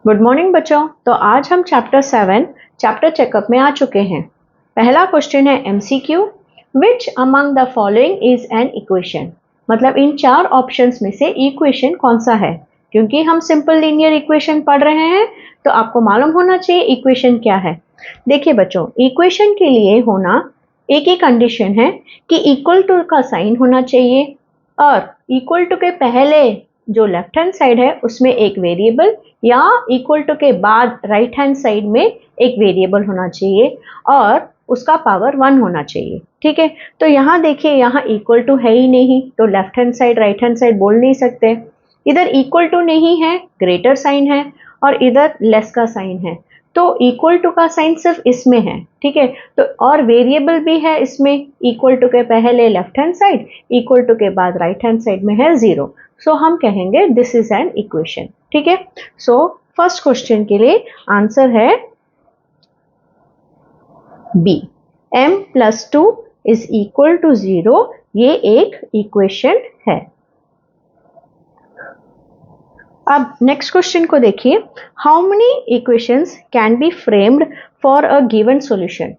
Good morning बच्चों। तो आज हम चैप्टर 7 चैप्टर चेकअप में आ चुके हैं। पहला क्वेश्चन है MCQ, which among the following is an equation. मतलब इन चार ऑप्शंस में से इक्वेशन कौन सा है। क्योंकि हम सिंपल लीनियर इक्वेशन पढ़ रहे हैं तो आपको मालूम होना चाहिए इक्वेशन क्या है। देखिए बच्चों, इक्वेशन के लिए होना एक ही कंडीशन है कि इक्वल टू का साइन होना चाहिए और इक्वल टू के पहले जो लेफ्ट हैंड साइड है उसमें एक वेरिएबल या इक्वल टू के बाद राइट हैंड साइड में एक वेरिएबल होना चाहिए और उसका पावर 1 होना चाहिए। ठीक है, तो यहाँ देखिए, यहाँ इक्वल टू है ही नहीं तो left hand side right hand side बोल नहीं सकते। इधर इक्वल टू नहीं है, ग्रेटर साइन है, और इधर लेस का साइन है, तो इक्वल टू का साइन सिर्फ इसमें है। ठीक है, तो और वेरिएबल भी है इसमें, इक्वल टू के पहले left hand side, equal to के बाद राइट हैंड साइड में है 0। सो हम कहेंगे दिस इज एन इक्वेशन। ठीक है, सो फर्स्ट क्वेश्चन के लिए आंसर है B, m+2 is equal to 0। ये एक इक्वेशन है। अब नेक्स्ट क्वेश्चन को देखिए, how many equations can be framed for a given solution.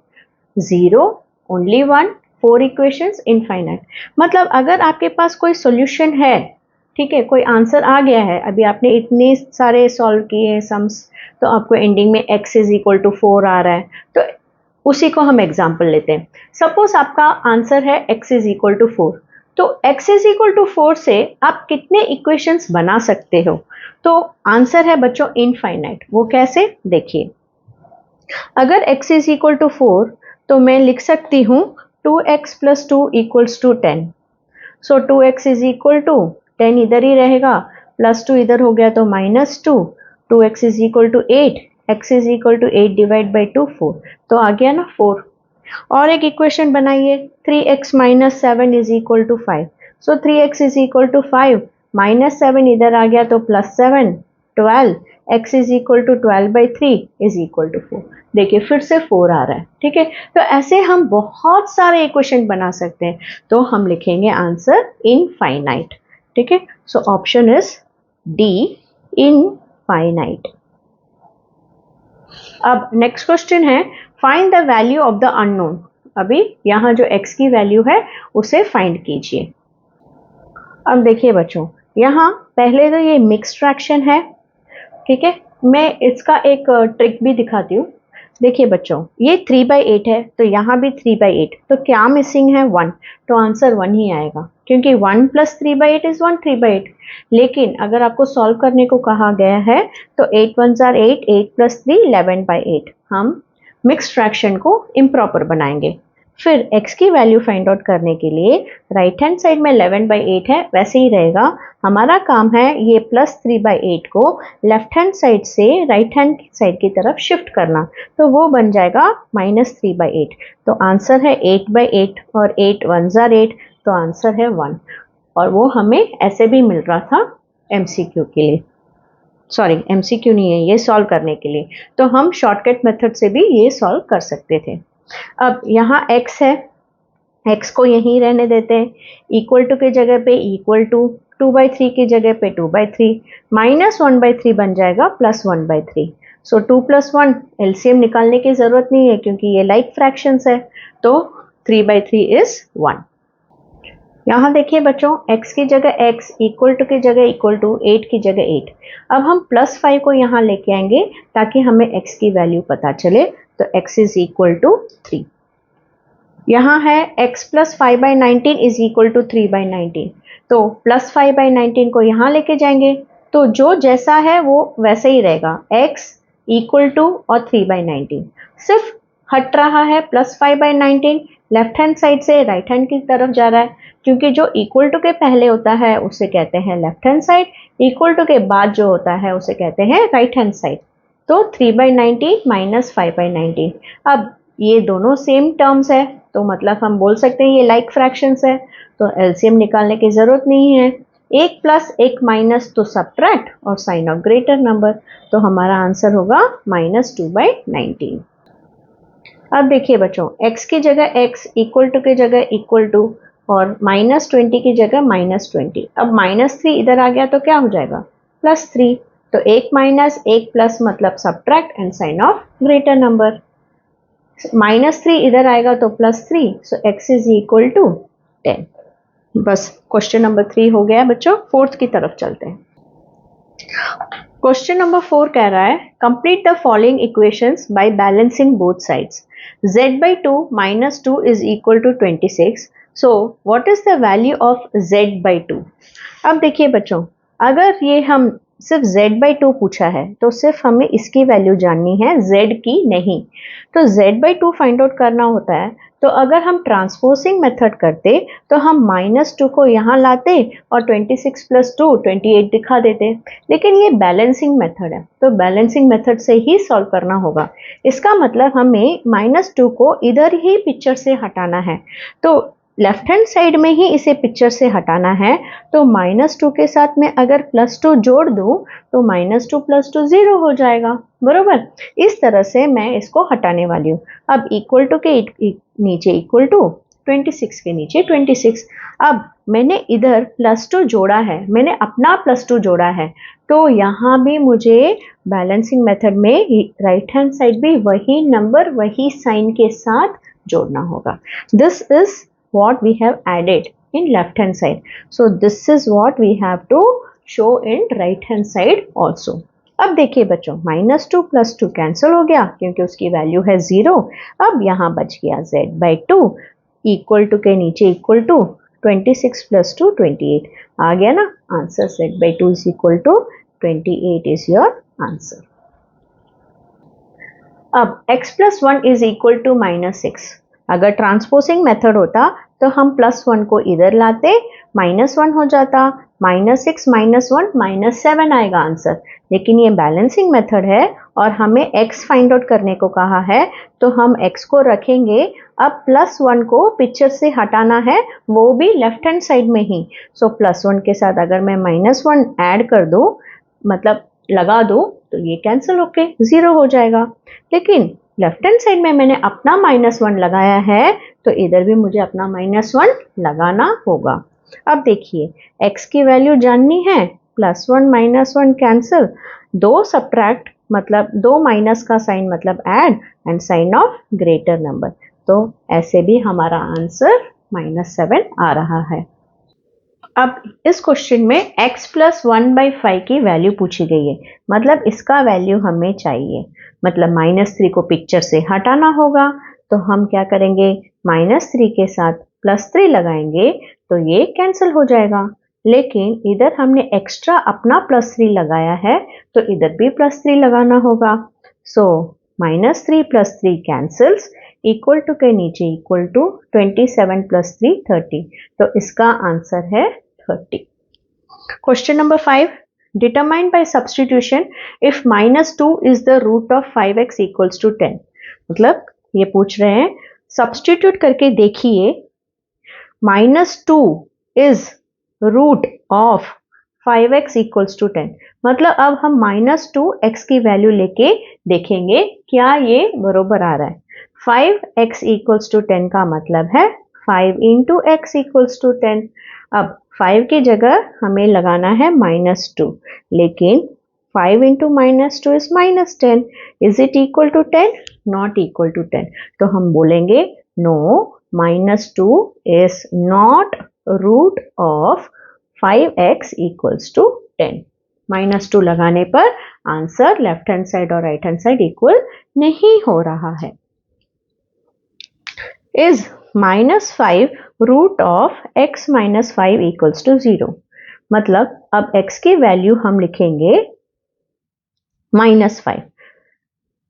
0, only 1, 4 equations, infinite. मतलब अगर आपके पास कोई सॉल्यूशन है, ठीक है, कोई आंसर आ गया है, अभी आपने इतने सारे सॉल्व किए हैं सम्स, तो आपको एंडिंग में x इज इक्वल टू 4 आ रहा है, तो उसी को हम एग्जाम्पल लेते हैं। सपोज आपका आंसर है x इज इक्वल टू 4, तो x इज इक्वल टू 4 से आप कितने इक्वेशंस बना सकते हो। तो आंसर है बच्चों इनफाइनाइट। वो कैसे, देखिए, अगर x इज इक्वल टू 4 तो मैं लिख सकती हूँ 2x plus 2 equals to 10। So 2x is equal to 10 इधर ही रहेगा, प्लस 2 इधर हो गया तो -2, 2x is equal to 8, x is equal to 8 divide by 2 4, तो आ गया ना 4। और एक इक्वेशन बनाइए, 3x minus 7 is equal to 5। So 3x is equal to 5, -7 इधर आ गया तो +7, 12, x is equal to 12/3 is equal to 4। देखिए फिर से 4 आ रहा है। ठीक है, तो ऐसे हम बहुत सारे इक्वेशन बना सकते हैं, तो हम लिखेंगे आंसर इनफाइनाइट। ठीक है, so option is D, infinite. अब नेक्स्ट क्वेश्चन है, find the value of the unknown. अभी यहाँ जो x की वैल्यू है उसे फाइंड कीजिए। अब देखिए बच्चों, यहाँ पहले तो ये मिक्स्ड फ्रैक्शन है। ठीक है, मैं इसका एक ट्रिक भी दिखाती हूँ। देखिए बच्चों, ये 3/8 है तो यहाँ भी 3/8, तो क्या मिसिंग है, 1, तो आंसर 1 ही आएगा, क्योंकि 1 + 3/8 इज 1, 3/8। लेकिन अगर आपको सॉल्व करने को कहा गया है तो 8 1 जार 8, 8 + 3 11/8, हम मिक्स्ड फ्रैक्शन को इम्प्रॉपर बनाएंगे। फिर x की वैल्यू फाइंड आउट करने के लिए राइट हैंड साइड में 11/8 है, वैसे ही रहेगा। हमारा काम है ये +3/8 को लेफ्ट हैंड साइड से राइट हैंड साइड की तरफ शिफ्ट करना, तो वो बन जाएगा -3/8। तो आंसर है 8/8 और 8 1 जार 8, तो आंसर है 1। और वो हमें ऐसे भी मिल रहा था एमसीक्यू के लिए, सॉरी एमसीक्यू नहीं है ये, सॉल्व करने के लिए, तो हम शॉर्टकट मेथड से भी ये सॉल्व कर सकते थे। अब यहाँ x है, x को यहीं रहने देते हैं, इक्वल टू के जगह पे इक्वल टू, 2/3 की जगह पे 2/3, -1/3 बन जाएगा +1/3। सो 2 + 1, एलसीएम निकालने की जरूरत नहीं है क्योंकि ये लाइक फ्रैक्शंस है, तो 3/3 इज 1। यहाँ देखिए बच्चों, x की जगह x, इक्वल टू की जगह इक्वल टू, 8 की जगह 8। अब हम +5 को यहाँ लेके आएंगे ताकि हमें x की वैल्यू पता चले, तो x इज इक्वल टू 3। यहाँ है x + 5/19 इज इक्वल टू 3/19, तो +5/19 को यहाँ लेके जाएंगे तो जो जैसा है वो वैसे ही रहेगा, x इक्वल टू और 3/19। सिर्फ हट रहा है +5/19, लेफ्ट हैंड साइड से राइट हैंड की तरफ जा रहा है, क्योंकि जो इक्वल टू के पहले होता है उसे कहते हैं left hand side, equal to के बाद जो होता है उसे कहते हैं राइट हैंड साइड। तो 3/19 - 5/19, अब ये दोनों सेम टर्म्स है, तो मतलब हम बोल सकते हैं ये लाइक फ्रैक्शंस है, तो एलसीएम निकालने की जरूरत नहीं है। 1 + 1 माइनस तो सब्ट्रैक्ट और साइन ऑफ ग्रेटर नंबर, तो हमारा आंसर होगा -2/19। अब देखिए बच्चों, x की जगह x, इक्वल टू की जगह इक्वल टू और -20 की जगह -20। अब -3 इधर आ गया तो क्या हो जाएगा, +3। तो एक माइनस एक प्लस मतलब subtract and sign of greater number. -3 इधर आएगा तो +3, so x is equal to 10। बस क्वेश्चन नंबर 3 हो गया बच्चों। फोर्थ की तरफ चलते हैं। क्वेश्चन नंबर 4 कह रहा है complete the following equations by balancing both sides. z/2 -2 is equal to 26। So what is the value of z/2? अब देखिए बच्चों, अगर ये हम सिर्फ z/2 पूछा है तो सिर्फ हमें इसकी वैल्यू जाननी है, z की नहीं। तो z/2 फाइंड आउट करना होता है, तो अगर हम ट्रांसपोजिंग मेथड करते तो हम -2 को यहाँ लाते और 26 + 2 28 दिखा देते, लेकिन ये बैलेंसिंग मेथड है तो बैलेंसिंग मेथड से ही सॉल्व करना होगा। इसका मतलब हमें -2 को इधर ही पिक्चर से हटाना है, तो लेफ्ट हैंड साइड में ही इसे पिक्चर से हटाना है। तो -2 के साथ में अगर +2 जोड़ दूं तो -2 + 2 0 हो जाएगा, बरोबर। इस तरह से मैं इसको हटाने वाली हूँ। अब इक्वल टू के नीचे इक्वल टू, 26 के नीचे 26। अब मैंने इधर +2 जोड़ा है, मैंने अपना +2 जोड़ा है, तो यहाँ भी मुझे बैलेंसिंग मेथड में राइट हैंड साइड भी वही नंबर वही साइन के साथ जोड़ना होगा। This is what we have added in left hand side, so this is what we have to show in right hand side also। अब देखिए बच्चों, -2 + 2 कैंसिल हो गया क्योंकि उसकी वैल्यू है 0। अब यहाँ बच गया z/2 इक्वल टू के नीचे इक्वल टू 26 + 2 28 आ गया ना answer. z/2 is equal to 28 is your answer. अब x + 1 इज इक्वल टू -6। अगर ट्रांसपोजिंग मेथड होता तो हम +1 को इधर लाते, -1 हो जाता, -6 -1 -7 आएगा आंसर। लेकिन ये बैलेंसिंग मेथड है और हमें x फाइंड आउट करने को कहा है, तो हम x को रखेंगे। अब +1 को पिक्चर से हटाना है, वो भी लेफ्ट हैंड साइड में ही। सो +1 के साथ अगर मैं -1 ऐड कर दूं, मतलब लगा दूं, तो ये कैंसिल होके 0 हो जाएगा। लेकिन लेफ्ट हैंड साइड में मैंने अपना -1 लगाया है, तो इधर भी मुझे अपना -1 लगाना होगा। अब देखिए, x की वैल्यू जाननी है, +1 -1 कैंसिल, 2 सब्ट्रैक्ट मतलब 2 माइनस का साइन मतलब add and sign of greater number. तो ऐसे भी हमारा आंसर -7 आ रहा है। अब इस क्वेश्चन में x + 1/5 की वैल्यू पूछी गई है, मतलब इसका वैल्यू हमें चाहिए। मतलब -3 को पिक्चर से हटाना होगा, तो हम क्या करेंगे, -3 के साथ +3 लगाएंगे तो ये कैंसिल हो जाएगा। लेकिन इधर हमने एक्स्ट्रा अपना +3 लगाया है, तो इधर भी +3 लगाना होगा। सो -3 + 3 कैंसिल्स, इक्वल टू के नीचे इक्वल टू 27 + 3 30। तो इसका आंसर है 30। Question number 5, determine by substitution if -2 is the root of 5x equals to 10। मतलब ये पूछ रहे हैं, सब्स्टिट्यूट करके देखिए, -2 is root of 5x equals to 10। मतलब अब हम -2x की वैल्यू लेके देखेंगे क्या ये बरोबर आ रहा है। 5x इक्वल्स टू 10 का मतलब है 5 × x इक्वल्स टू 10। अब 5 की जगह हमें लगाना है -2, लेकिन 5 × -2 is -10। Is it equal to 10? Not equal to 10। तो हम बोलेंगे no, -2 is not root of 5x equals to 10। -2 लगाने पर आंसर लेफ्ट हैंड साइड और राइट हैंड साइड इक्वल नहीं हो रहा है। Is -5 root of x - 5 equals to 0। मतलब अब x की वैल्यू हम लिखेंगे -5,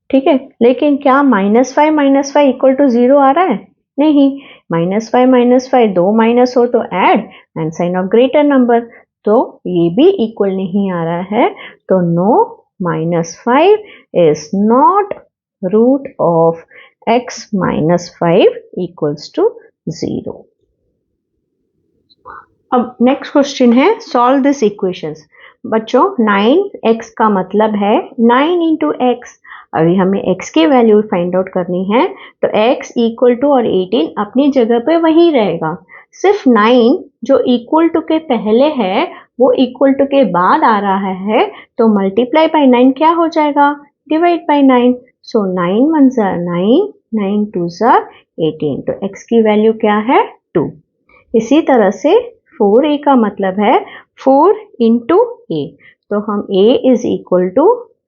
ठीक है। लेकिन क्या -5 - 5 इक्वल टू 0 आ रहा है? नहीं। -5 - 5 दो माइनस हो तो add and sign of greater number, तो ये भी इक्वल नहीं आ रहा है। तो no, -5 is not root of x - 5 equals to 0। अब नेक्स्ट क्वेश्चन है, सॉल्व दिस इक्वेशंस। बच्चों 9x का मतलब है 9 × x। अभी हमें x की वैल्यू फाइंड आउट करनी है, तो x इक्वल टू और 18 अपनी जगह पे वही रहेगा। सिर्फ 9 जो इक्वल टू के पहले है वो इक्वल टू के बाद आ रहा है तो मल्टीप्लाई बाय 9 क्या हो जाएगा, डिवाइड बाय 9। सो 9 1 ज़ा 9, 9 2 ज़ा 18, तो x की वैल्यू क्या है 2। इसी तरह से 4a का मतलब है 4 इंटू a, तो हम a is equal to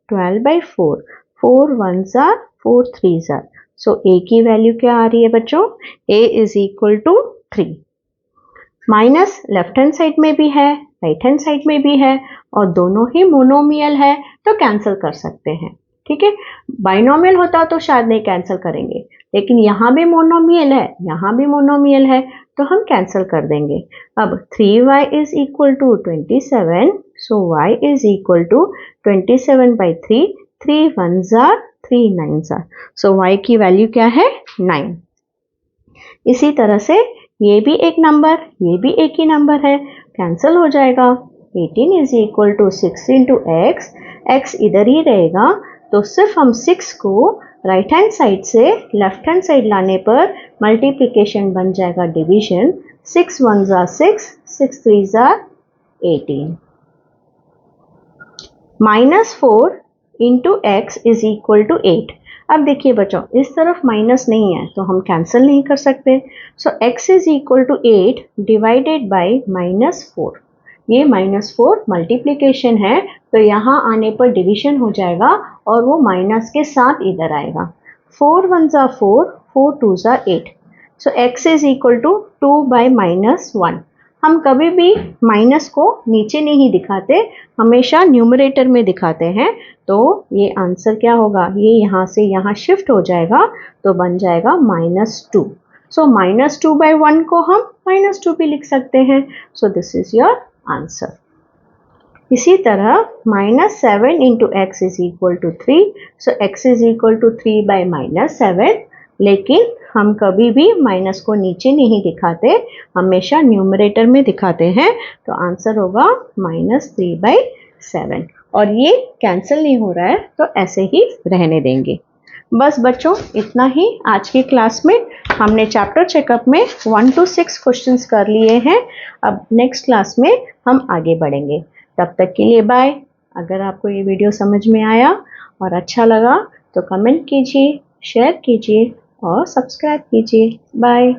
12 by 4, 4 1 ज़ा 4 3 ज़ा, सो a की वैल्यू क्या आ रही है बच्चों, a is equal to 3। Minus left hand side में भी है, राइट हैंड साइड में भी है, और दोनों ही मोनोमियल है तो कैंसिल कर सकते हैं, ठीक है। बाइनोमियल होता तो शायद नहीं कैंसिल करेंगे, लेकिन यहाँ भी मोनोमियल है, यहाँ भी मोनोमियल है, तो हम कैंसिल कर देंगे। अब 3y is equal to 27, so y is equal to 27 by 3, 3 1 ज़ा 3 9 ज़ा, सो y की वैल्यू क्या है 9। इसी तरह से ये भी एक नंबर, ये भी एक ही नंबर है, कैंसिल हो जाएगा। 18 is equal to 6 into x, x इधर ही रहेगा, तो सिर्फ हम 6 को राइट हैंड साइड से लेफ्ट हैंड साइड लाने पर मल्टीप्लिकेशन बन जाएगा डिवीजन। 6 1 ज़ा 6, 6 3 ज़ा 18। -4 into x is equal to 8। अब देखिए बच्चों, इस तरफ माइनस नहीं है तो हम कैंसिल नहीं कर सकते, so x is equal to 8 divided by -4। ये -4 मल्टीप्लिकेशन है, तो यहाँ आने पर डिवीजन हो जाएगा और वो माइनस के साथ इधर आएगा। 4 1 ज़ा 4, 4 2 ज़ा 8, so x is equal to 2 by -1। हम कभी भी माइनस को नीचे नहीं दिखाते, हमेशा न्यूमरेटर में दिखाते हैं, तो ये आंसर क्या होगा, ये यहाँ से यहाँ शिफ्ट हो जाएगा तो बन जाएगा -2। सो -2 बाई 1 को हम -2 भी लिख सकते हैं, so this is your answer. इसी तरह -7 into x is equal to 3, so x is equal to 3 by -7, लेकिन हम कभी भी माइनस को नीचे नहीं दिखाते, हमेशा न्यूमरेटर में दिखाते हैं, तो आंसर होगा -3 बाई 7। और ये कैंसिल नहीं हो रहा है तो ऐसे ही रहने देंगे। बस बच्चों, इतना ही आज की क्लास में। हमने चैप्टर चेकअप में 1 to 6 क्वेश्चंस कर लिए हैं। अब नेक्स्ट क्लास में हम आगे बढ़ेंगे। तब तक के लिए बाय। अगर आपको ये वीडियो समझ में आया और अच्छा लगा तो कमेंट कीजिए, शेयर कीजिए और सब्सक्राइब कीजिए। बाय।